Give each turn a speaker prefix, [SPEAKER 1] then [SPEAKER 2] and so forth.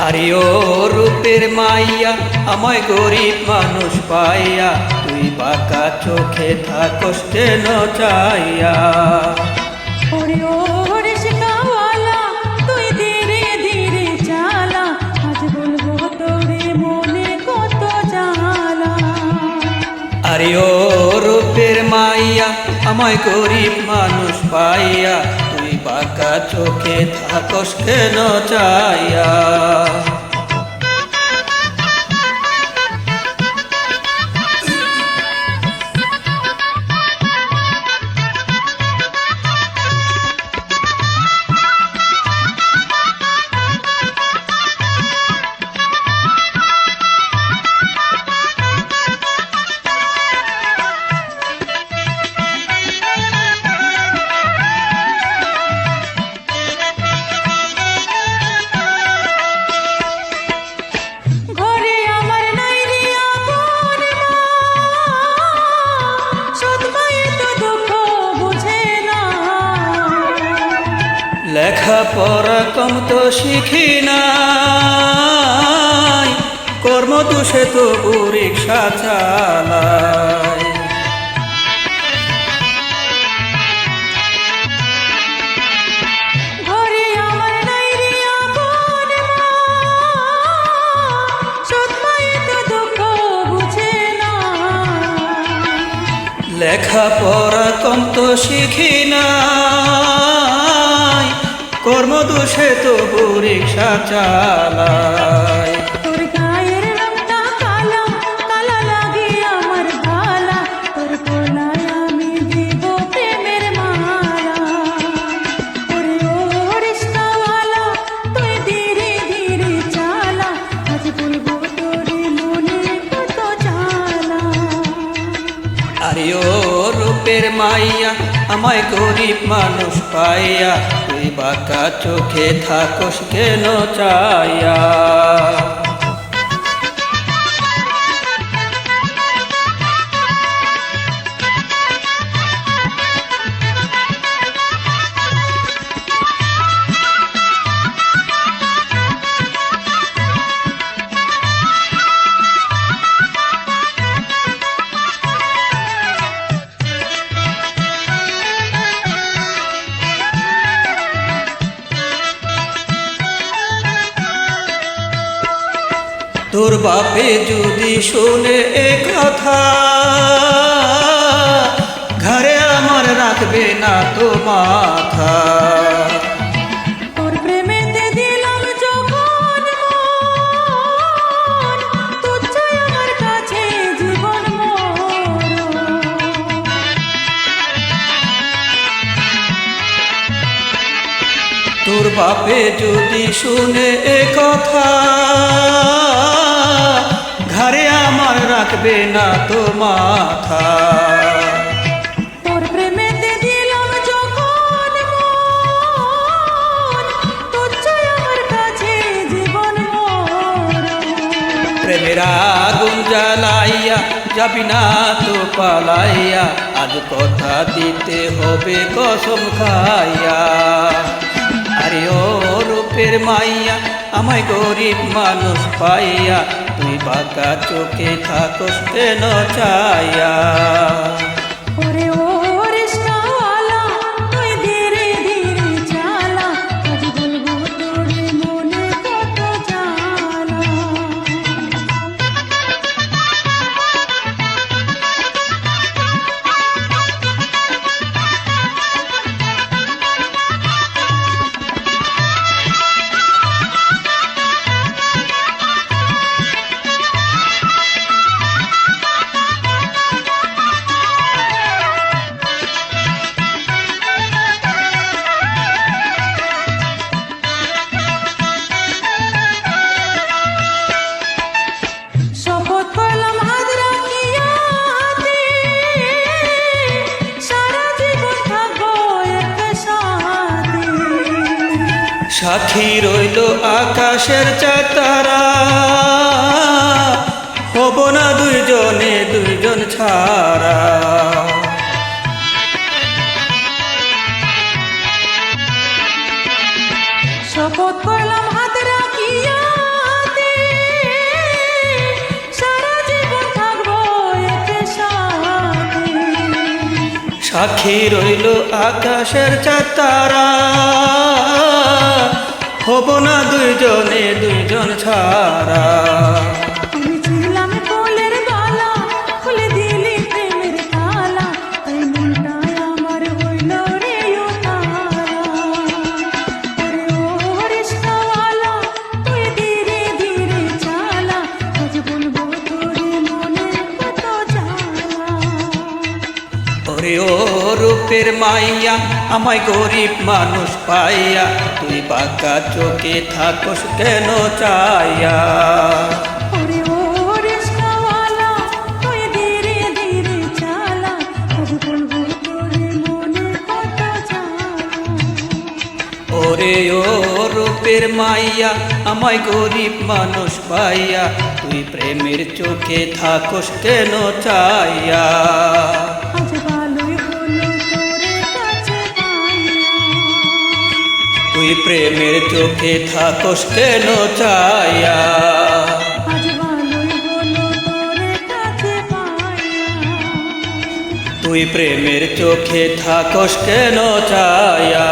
[SPEAKER 1] আরে ও রূপের মাইয়া আমায় গরিব মানুষ পাইয়া তুই বাঁকা চোখে থাকস কেন চাইয়া।
[SPEAKER 2] ওরে ও রিশকাওয়ালা তুই ধীরে ধীরে চালা, আজ বলবো তোরে মনে কত জ্বালা।
[SPEAKER 1] আরে ও রূপের মাইয়া আমায় গরিব মানুষ পাইয়া তুই বাঁকা চোখে থাকস কেন চাইয়া। লেখাপড়া কম তো শিখি নাই, কর্ম দোষে তো রিক্সা চালাই।
[SPEAKER 2] ঘরে আমার নাই রে আপন মা, সৎ মায়ের তো দুঃখ বুঝে না।
[SPEAKER 1] লেখাপড়া কম তো শিখি নাই, কর্ম দোষে তো রিক্সা চালাই।
[SPEAKER 2] তোর গায়ের রংটা কালা, কালা লাগে আমার ভালা, তোর গলায় আমি দেব প্রেমের মালা। ওরে ও রিশকাওয়ালা তুই ধীরে ধীরে চালা, আজ বলবো তোরে মনে কত জ্বালা।
[SPEAKER 1] আরে ও রূপের মাইয়া আমায় গরিব মানুষ পাইয়া তুই বাঁকা চোখে থাকস কেন চাইয়া। তোর বাপে যদি শুনে এ কথা, ঘরে আমার রাখবে না তো মাথা।
[SPEAKER 2] তোর প্রেমেতে দিলাম যখন মন, তুচ্ছই আমার কাছে জীবন মরণ।
[SPEAKER 1] তোর বাপে যদি শুনে এ কথা, ঘরে আমার রাখবে না তো মাথা।
[SPEAKER 2] তোর প্রেমেতে দিলাম যখন মন, তুচ্ছই আমার কাছে জীবন মরণ।
[SPEAKER 1] প্রেমের আগুন জ্বালাইয়া যাবি না তো পালাইয়া, আজ কথা দিতে হবে কসম খাইয়া। আরে ও রূপের মাইয়া আমায় গরিব মানুষ পাইয়া তুই বাঁকা চোখে থাকস কেন চাইয়া।
[SPEAKER 2] ওরে ও রিশকাওয়ালা তুই ধীরে ধীরে চালা, আজ বলবো তোরে মনে কত জ্বালা। শপথ করলাম হাত রাখিয়া হাতে, সারা জীবন থাকবো একসাথে।
[SPEAKER 1] সাথী রইল আকাশের চাতারা, হব না দুইজনে দুইজন ছাড়া।
[SPEAKER 2] শপথ করলাম হাত রাখিয়া
[SPEAKER 1] সাক্ষী রইল আকাশের চাঁদ তারা, হব না দুইজনে দুইজন ছাড়া।
[SPEAKER 2] আমি ছিলাম ফুলের বালা, খুলে দিলি প্রেমের তালা, তাই মনটাই আমার হইল রে উতারা। ওরে ও রিশকাওয়ালা, তুই ধীরে ধীরে চালা, আজ বলবো তোরে মনের কত জ্বালা।
[SPEAKER 1] ওরে ও রূপের মাইয়া, আমায় গরিব মানুষ পাইয়া, তুই বাঁকা চোখে থাকস কেন চাইয়া।
[SPEAKER 2] ওরে ও রিশকাওয়ালা, তুই ধীরে ধীরে চালা, আজ বলবো তোরে মনের কত জ্বালা।
[SPEAKER 1] ওরে ও রূপের মাইয়া, আমায় গরিব মানুষ পাইয়া, তুই প্রেমের চোখে থাকস কেন চাইয়া।
[SPEAKER 2] আজ ভালোই হলো তোরে কাছে পাইয়া,
[SPEAKER 1] তুই প্রেমের চোখে থাকস কেন চাইয়া।
[SPEAKER 2] আজ ভালোই হলো তোরে কাছে পাইয়া।
[SPEAKER 1] তুই প্রেমের চোখে থাকস কেন চাইয়া।